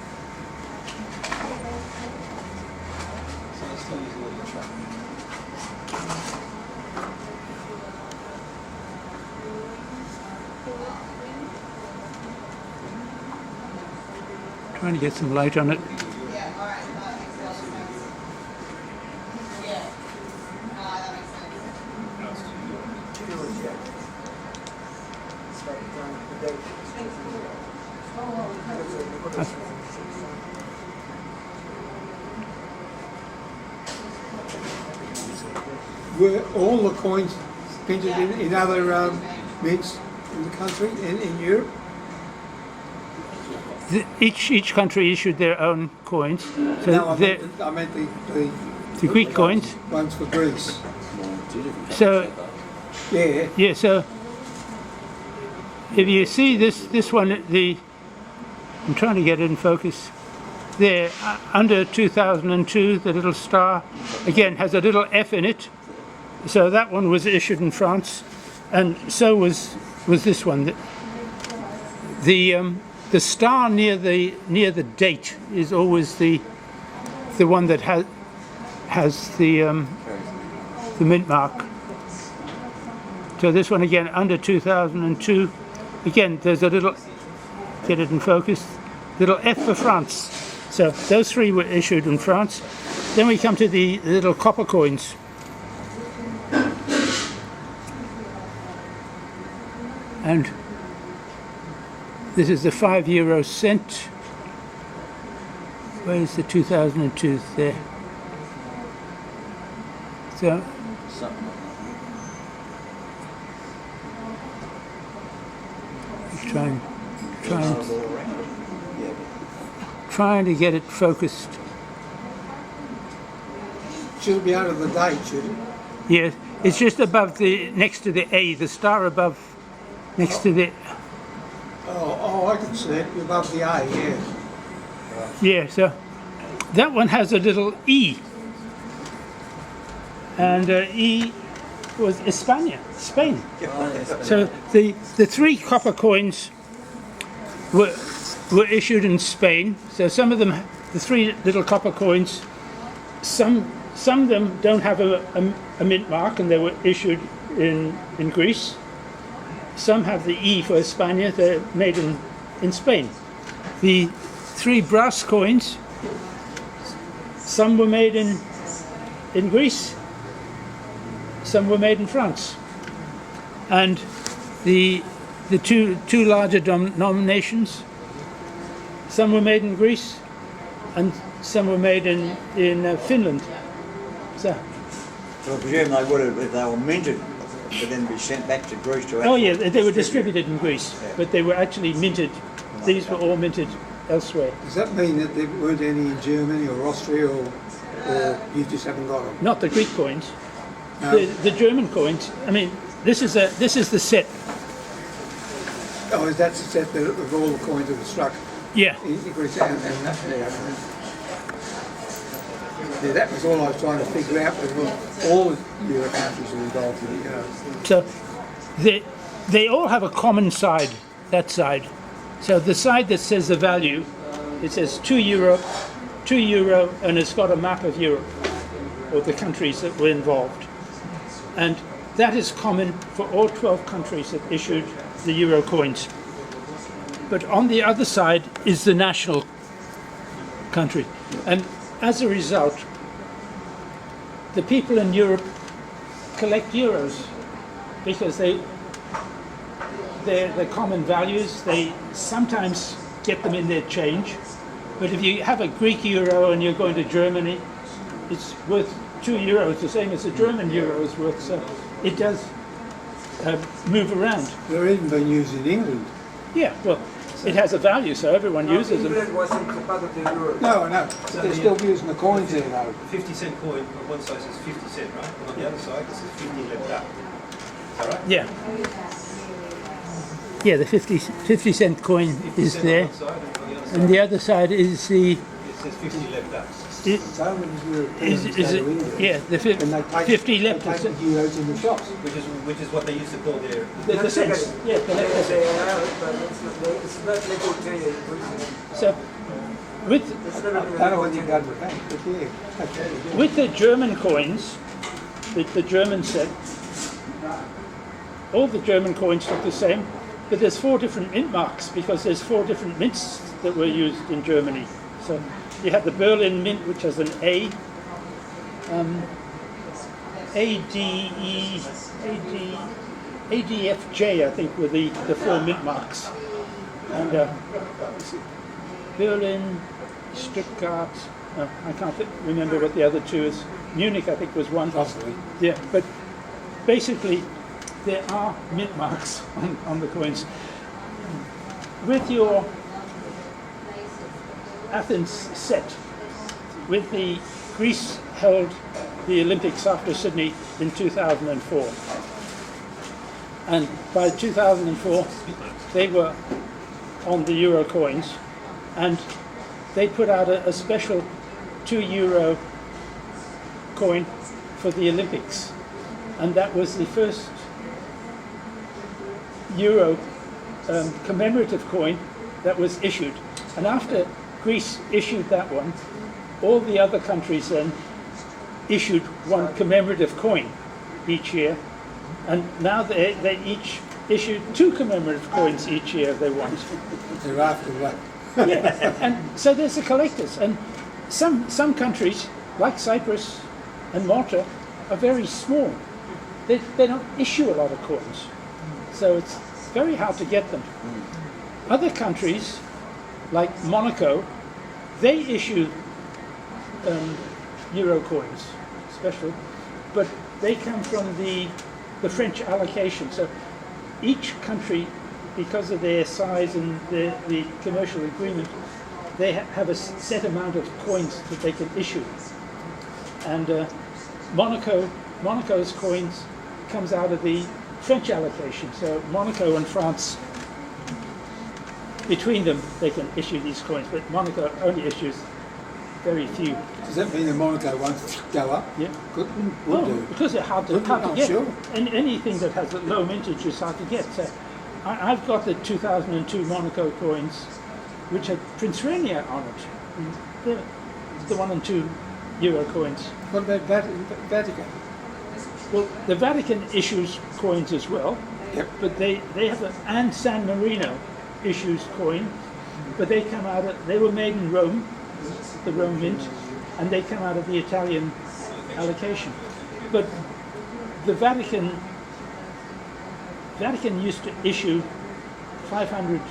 Trying to get some light on it. Were all the coins printed in other mints in the country, in Europe? Each country issued their own coins. So No, I meant the Greek coins. ones for Greece. So Yeah. yeah, so if you see this one, I'm trying to get it in focus. There, under 2002, the little star again has a little F in it. So that one was issued in France, and so was this one. The star near the date is always the one that has the mint mark. So this one again under 2002. Again, there's a little, get it in focus, little F for France. So those three were issued in France. Then we come to the little copper coins. And this is the €5 cent. Where's the 2002 there? So trying to get it focused. Should be under the date, should it? Yes, it's just above next to the A, the star above, next to the. Oh, I can see it above the A, yeah. Yeah, so that one has a little E, and E was España, Spain. So the three copper coins were issued in Spain. So some of them, the three little copper coins, some of them don't have a mint mark, and they were issued in Greece. Some have the E for España, they're made in Spain. The three brass coins, some were made in Greece, some were made in France. And the two larger denominations, some were made in Greece and some were made in Finland. So I presume they would have, if they were minted, but then be sent back to Greece to. oh yeah, they were distributed in Greece, but they were actually minted. These were all minted elsewhere. Does that mean that there weren't any in Germany or Austria, or you just haven't got them? Not the Greek coins. No. The German coins. I mean, this is the set. Oh, is that the set of all the coins that were struck Yeah. in Greece? And that, yeah, that was all I was trying to figure out, because all the Euro countries are involved in it, you know. So they all have a common side. That side. So the side that says the value, it says €2, €2, and it's got a map of Europe, or the countries that were involved. And that is common for all 12 countries that issued the euro coins. But on the other side is the national country. And as a result, the people in Europe collect euros because they're common values. They sometimes get them in their change. But if you have a Greek euro and you're going to Germany, it's worth €2, the same as a German euro is worth. So it does move around. They're even being used in England. Yeah, well, it has a value, so everyone uses them. No, I know. They're still using the coins there, though. 50-cent coin on one side says 50 cent, right? And on the other side it says 50 left up. Is that right? Yeah. Yeah, the 50 cent coin is there, and the other side is the. It says 50 left up. So many Europeans Is go it? to England, Yeah, the and they take, 50 they left. take the euros in the shops. Which is what they used to call their. The cents. Yeah, the left cents. So, with I don't know what you've done with that, but yeah. Okay. with the German coins, the German set, all the German coins look the same, but there's 4 different mint marks because there's 4 different mints that were used in Germany. So you have the Berlin mint, which has an A, ADFJ, I think, were the 4 mint marks. And Berlin, Stuttgart, I can't remember what the other two is. Munich, I think, was one. Possibly. Yeah, but basically, there are mint marks on the coins. With your Athens set, with the Greece held the Olympics after Sydney in 2004. And by 2004, they were on the euro coins, and they put out a special €2 coin for the Olympics. And that was the first euro commemorative coin that was issued. And after Greece issued that one, all the other countries then issued one commemorative coin each year, and now they each issued 2 commemorative coins each year if they want. They're after what? Yeah, and so there's the collectors, and some countries like Cyprus and Malta are very small. They don't issue a lot of coins, so it's very hard to get them. Other countries like Monaco, they issue euro coins, especially, but they come from the French allocation. So each country, because of their size and the commercial agreement, they have a set amount of coins that they can issue. And Monaco's coins comes out of the French allocation. So Monaco and France, between them, they can issue these coins, but Monaco only issues very few. Does that mean the Monaco ones go up? Yeah. Good. Well, Would do. because they're hard to Oh, get. sure. And anything that has a low mintage is hard to get. So I've got the 2002 Monaco coins, which had Prince Rainier on it. And they're the 1 and 2 euro coins. What about Vatican? Well, the Vatican issues coins as well, Yep. but they have and San Marino issues coin, but they come out of, they were made in Rome, the Rome Mint, and they come out of the Italian allocation. But the Vatican used to issue 500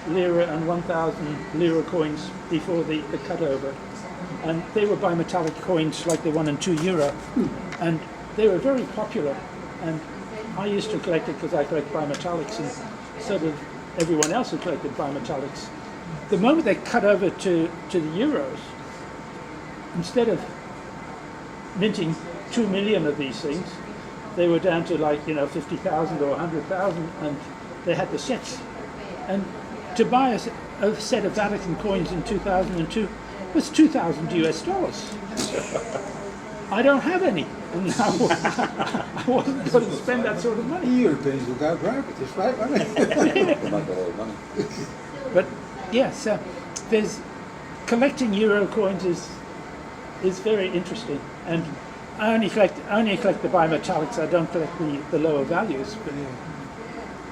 lira and 1,000 lira coins before the cutover, and they were bimetallic coins like the 1 and 2 euro, and they were very popular. And I used to collect it because I collect bimetallics, and so did everyone else who collected bimetallics. The moment they cut over to the euros, instead of minting 2 million of these things, they were down to 50,000 or 100,000, and they had the sets. And to buy a set of Vatican coins in 2002 was $2,000. I don't have any, and I wasn't going to spend that sort of The money. Europeans will go broke at this rate, won't they? They make a lot of money. But yes, there's collecting euro coins is very interesting, and I only collect the bimetallics. I don't collect the lower values, but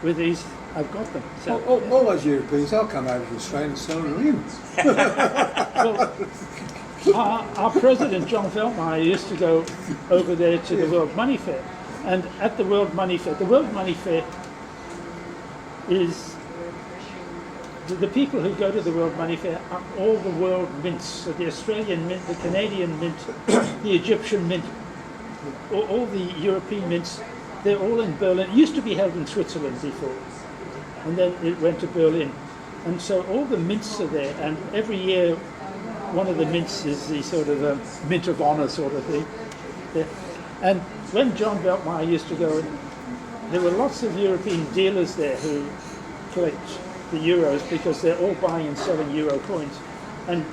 with these I've got them. So All those Europeans, they'll come over to Australia and sell them in. well, our president John Veltmeyer used to go over there to the World Money Fair, and at the World Money Fair is the people who go to the World Money Fair are all the world mints. So the Australian mint, the Canadian mint, the Egyptian mint, all the European mints, they're all in Berlin. It used to be held in Switzerland before, and then it went to Berlin. And so all the mints are there, and every year one of the mints is the sort of mint of honor sort of thing. Yeah. And when John Veltmeyer used to go, there were lots of European dealers there who collect the euros because they're all buying and selling euro coins. And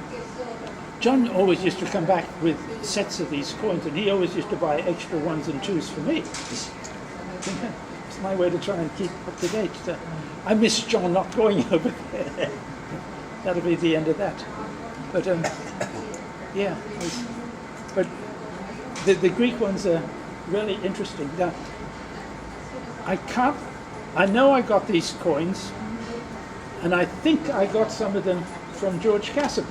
John always used to come back with sets of these coins, and he always used to buy extra 1s and 2s for me. It's my way to try and keep up to date. So I miss John not going over there. That'll be the end of that. But yeah, but the Greek ones are really interesting. Now, I know I got these coins, and I think I got some of them from George Casson,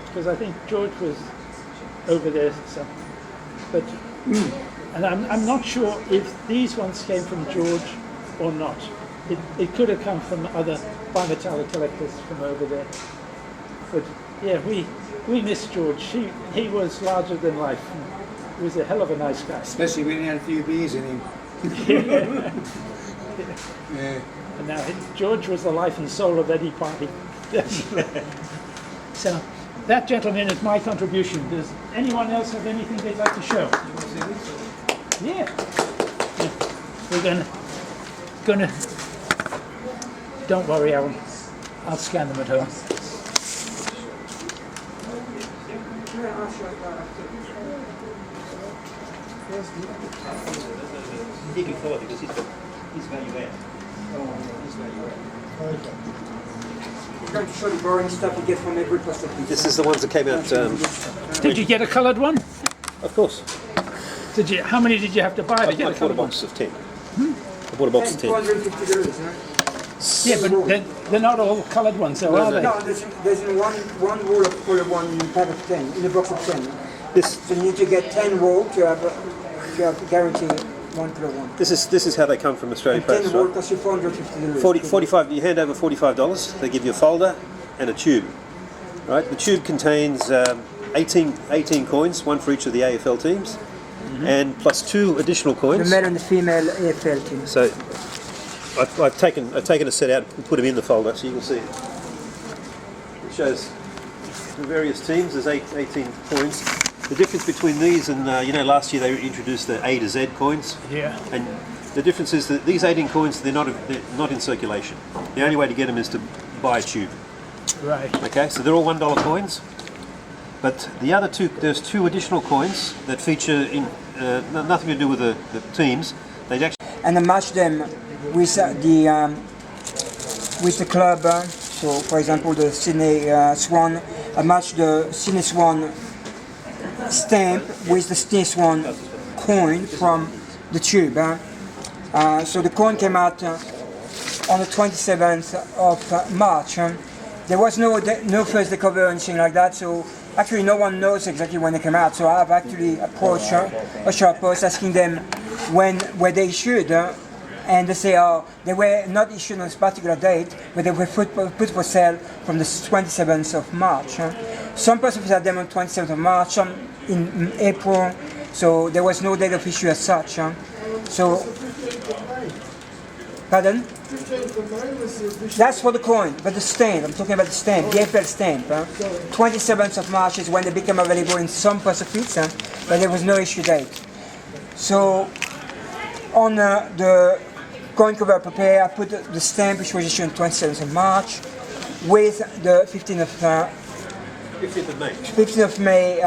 because I think George was over there. So, but And I'm not sure if these ones came from George or not. It could have come from other bimetallic collectors from over there. But yeah, we miss George. He was larger than life. He was a hell of a nice guy. Especially when he had a few beers in him. Yeah. And now George was the life and soul of any party. So that, gentlemen, is my contribution. Does anyone else have anything they'd like to show? Yeah. We're gonna. Don't worry, Alan. I'll scan them at home. He can follow because he's value add. I'm going to show the boring stuff you get from every post office. This is the ones that came out. Did you get a coloured one? Of course. Did you? How many did you have to buy to get I a bought a coloured one? box of 10. I bought a box of 10. $250, huh? Yeah, but they're not all coloured ones, though, are they? No, there's one roll of colour one in a pack of 10, in a box of 10. This So you need to get 10 roll to have guaranteed one colour one. this is how they come from Australia And 10 Post. roll Right? costs you $450. 45. You hand over $45. They give you a folder and a tube. Right. The tube contains 18 coins, one for each of the AFL teams, and plus 2 additional The coins. male and the female AFL team. So I've taken a set out and put them in the folder so you can see it. It shows the various teams. There's 18 coins. The difference between these and last year they introduced the A to Z coins. Yeah. And the difference is that these 18 coins they're not in circulation. The only way to get them is to buy a tube. Right. Okay, so they're all $1 coins. But the other there's 2 additional coins that feature in nothing to do with the teams. They actually And I match them with the club. So, for example, the Sydney Swan. I match the Sydney Swan stamp with the Sydney Swan coin from the tube. So the coin came out on the 27th of March. There was no first cover or anything like that. So actually, no one knows exactly when they came out. So I've actually approached a shop post asking them when were they issued. And they say, oh, they were not issued on this particular date, but they were put for sale from the 27th of March. Some persons had them on 27th of March, some in April, so there was no date of issue as such. So, pardon? That's for the coin, but the stamp, I'm talking about the stamp, the AFL stamp. 27th of March is when they became available in some post office, but there was no issue date. So, on the coin cover prepare, I put the stamp which was issued on 27th of March with the 15th of May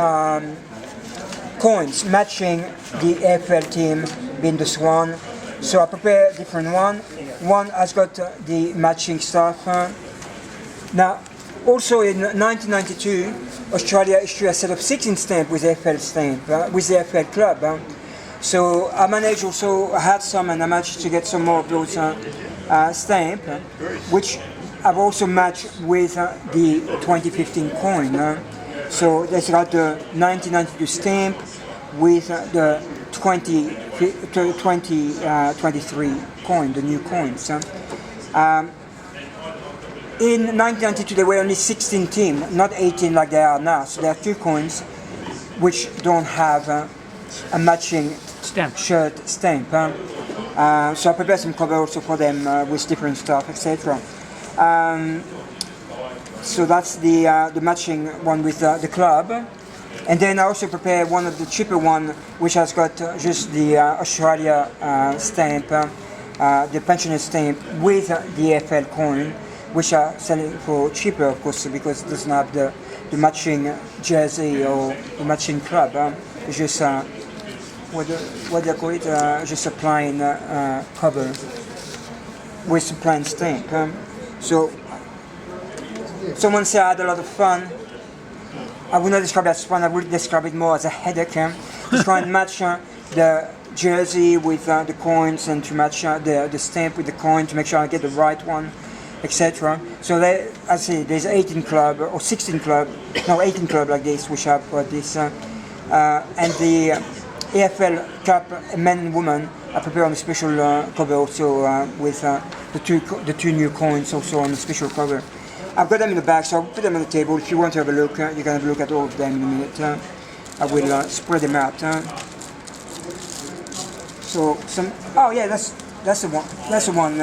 coins matching the AFL team being the Swan. So I prepare a different one. One has got the matching stuff. Now, also in 1992, Australia issued a set of 16 stamps with AFL stamp, with the AFL club. So I managed also, I had some and I managed to get some more of those stamps, which I've also matched with the 2015 coin. So there's got the 1992 stamp with the 2023 coin, the new coins. In 1992 there were only 16 teams, not 18 like they are now. So there are 2 coins which don't have a matching shirt stamp. So I prepared some cover also for them with different stuff, etc. So that's the matching one with the club. And then I also prepared one of the cheaper one which has got just the Australia stamp, the pensioner stamp with the AFL coin, which are selling for cheaper of course because it doesn't have the matching jersey or the matching club. It's just what do you call it? Just a plain cover with a plain stamp. So someone said I had a lot of fun. I would not describe it as fun. I would describe it more as a headache. To try and match the jersey with the coins and to match the stamp with the coin to make sure I get the right one, etc. So I say there's 18 club or 16 club, no 18 club like this which have got this, and AFL Cup men and women. I prepared on a special cover also with the two new coins also on a special cover. I've got them in the bag, so I'll put them on the table. If you want to have a look, you can have a look at all of them in a minute. I will spread them out. So some. Oh yeah, that's the one. That's the one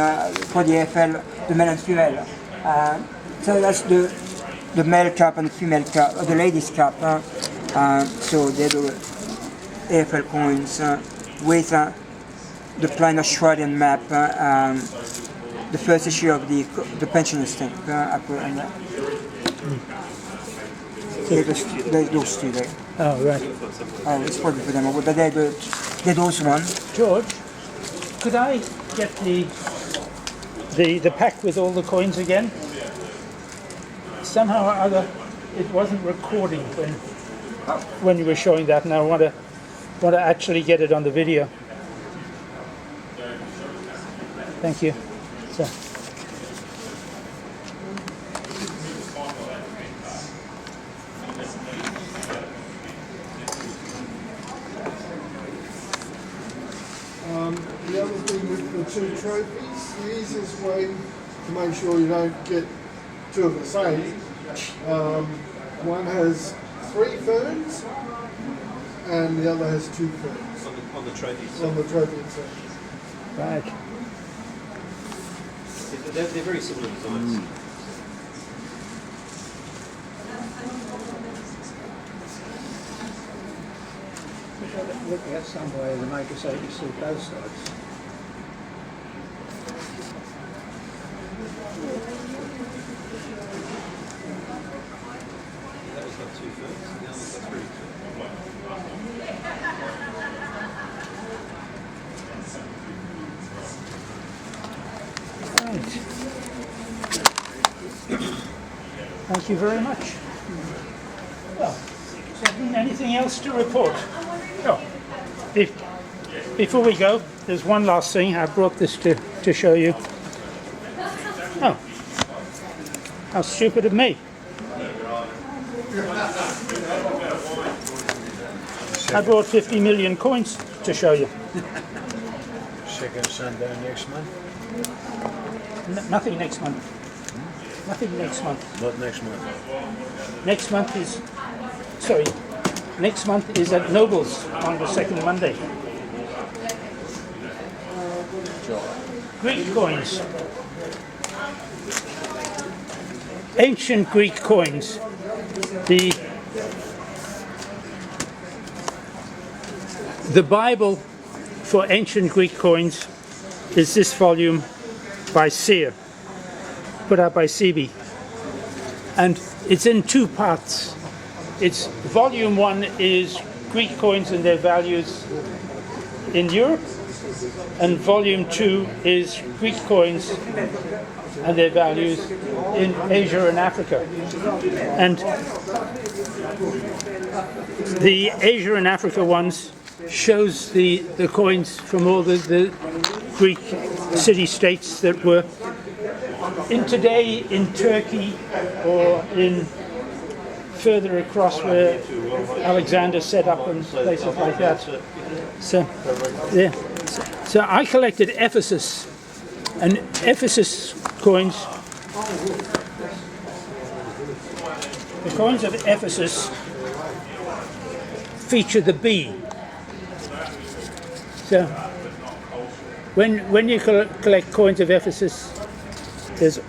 for the AFL, the male and female. So that's the male cup and the female cup, or the ladies cup. So they're the AFL coins with the plain Australian map. The first issue of the pensioner stamp I put on that. There's those two there. Oh, right. Oh, it's probably for them, but they're those ones. George, could I get the pack with all the coins again? Somehow or other, it wasn't recording when you were showing that, and I want to actually get it on the video. Thank you. So. The other thing with the two trophies, the easiest way to make sure you don't get two of the same, one has 3 ferns and the other has 2 ferns. On the trophies. On the trophy itself. Right. They're very similar designs. Looking at some way to make it so you see both sides. That was got 2 ferns, and the other one's got 3. Right. Thank you very much. Well, has there been anything else to report? Oh, before we go, there's one last thing. I brought this to show you. Oh, how stupid of me. I brought 50 million coins to show you. Second Sunday next month? Nothing next month. Nothing next month. Not next month. Next month is, sorry, next month is at Nobles on the second Monday. Greek coins. Ancient Greek coins. The Bible for ancient Greek coins is this volume by Sear, put out by CB. And it's in 2 parts. It's volume 1 is Greek coins and their values in Europe, and volume 2 is Greek coins and their values in Asia and Africa. And the Asia and Africa ones shows the coins from all the Greek city-states that were today in Turkey or in further across where Alexander set up and places like that. So, yeah. So I collected Ephesus, and Ephesus coins. The coins of Ephesus feature the bee. So when you collect coins of Ephesus, there's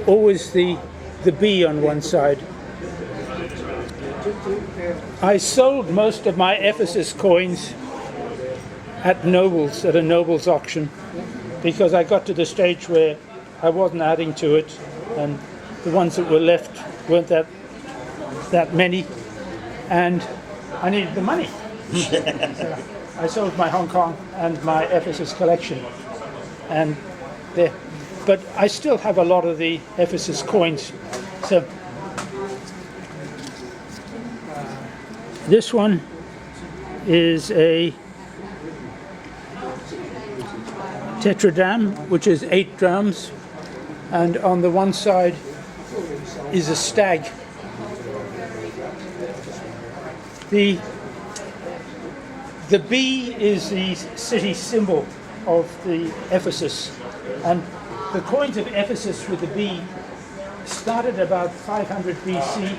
always the bee on one side. I sold most of my Ephesus coins at Nobles, at a Nobles auction, because I got to the stage where I wasn't adding to it, and the ones that were left weren't that many, and I needed the money. So I sold my Hong Kong and my Ephesus collection, and there. But I still have a lot of the Ephesus coins. So this one is a tetradrachm, which is 8 drams, and on the one side is a stag. The bee is the city symbol of the Ephesus, and the coins of Ephesus with the bee started about 500 BC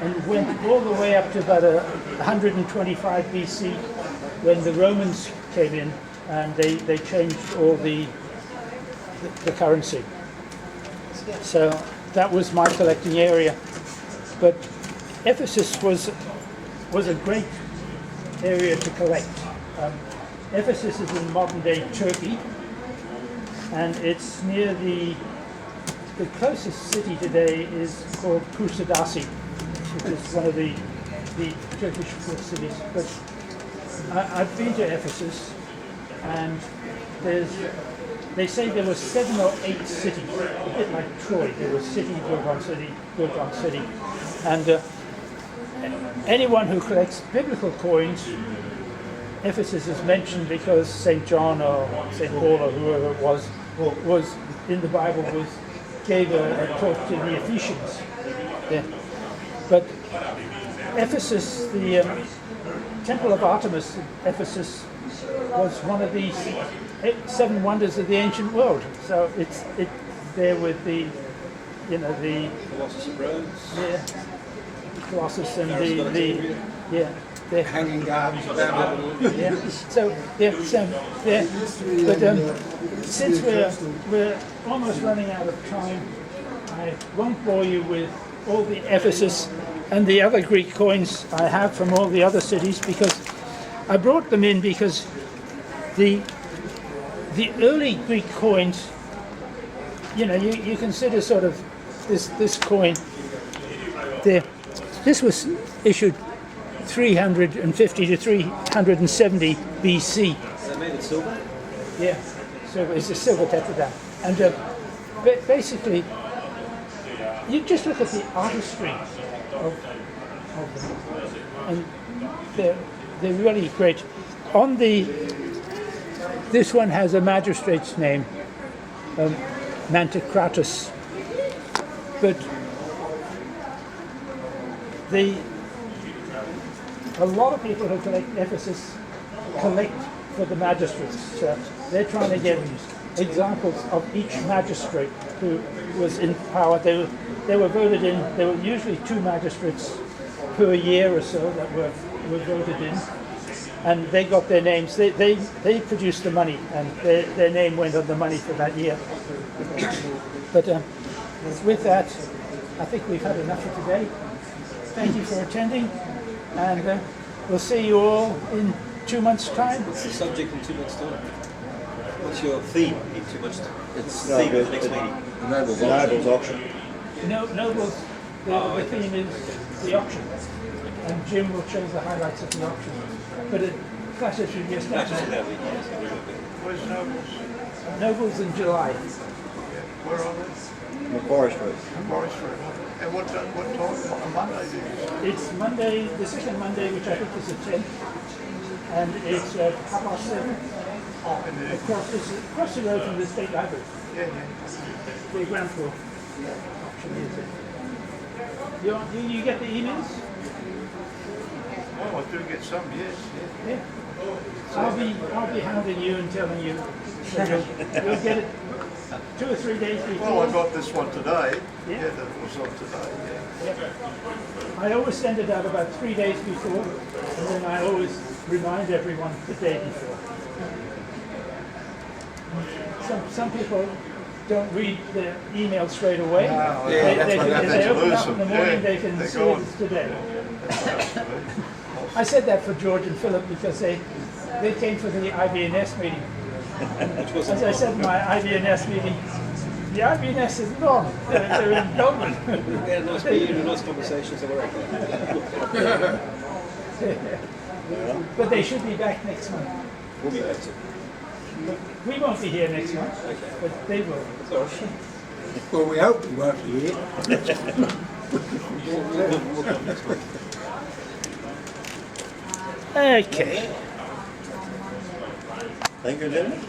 and went all the way up to about 125 BC when the Romans came in and they changed all the currency. So that was my collecting area. But Ephesus was a great area to collect. Ephesus is in modern-day Turkey, and it's near the closest city today is called Kusadasi, which is one of the Turkish port cities. But I've been to Ephesus, and they say there were 7 or 8 cities, a bit like Troy. There was city built on city, built on city. And anyone who collects biblical coins, Ephesus is mentioned because St. John or St. Paul or whoever it was in the Bible gave a talk to the Ephesians. Yeah. But Ephesus, the Temple of Artemis in Ephesus was one of the 7 wonders of the ancient world. So it's there with the Colossus of Rhodes. Yeah, Colossus and the Hanging Gardens of Babylon. yeah. So but since we're almost running out of time, I won't bore you with all the Ephesus and the other Greek coins I have from all the other cities, because I brought them in because the early Greek coins, you consider sort of this coin there. This was issued 350 to 370 BC. Is that made of silver? Yeah, silver. It's a silver tetradrachm. And basically, you just look at the artistry of them, and they're really great. On this one has a magistrate's name, Mantocratus, but a lot of people who collect Ephesus collect for the magistrates. So they're trying to get examples of each magistrate who was in power. They were voted in. There were usually 2 magistrates per year or so that were voted in, and they got their names. They produced the money, and their name went on the money for that year. But with that, I think we've had enough for today. Thank you for attending, and we'll see you all in 2 months' time. What's the subject in 2 months' time? What's your theme in 2 months' time? It's theme of the next meeting. The Nobles auction. Nobles, the theme is the auction, and Jim will show the highlights of the auction. But it clashes with your stuff. Where's Nobles? Nobles in July. Where are they? Macquarie Street. Forest Street. And what time? On Monday do you? It's Monday, the second Monday, which I think is the 10th, and it's at 7:30 across the road from the State Library. Yeah. The ground floor. Auction is it. You get the emails? Oh, I do get some, yes. Yeah. I'll be hounding you and telling you. So you'll get it 2 or 3 days before. Well, I got this one today. Yeah. Yeah, that was on today, yeah. I always send it out about 3 days before, and then I always remind everyone the day before. Some people don't read their email straight away. Oh, If they open lose up in the them. morning, Yeah, they can they're see gone. it's today. I said that for George and Philip because they came for the IBNS meeting. As I said in my IBNS meeting, the IBNS is gone. They're in Dublin. We had a nice meeting and a nice conversation, so we're okay. But they should be back next month. We'll be back soon. We won't be here next month, but they will. It's all right. Well, we hope we won't be here. We'll come next month. Okay. Thank you, gentlemen.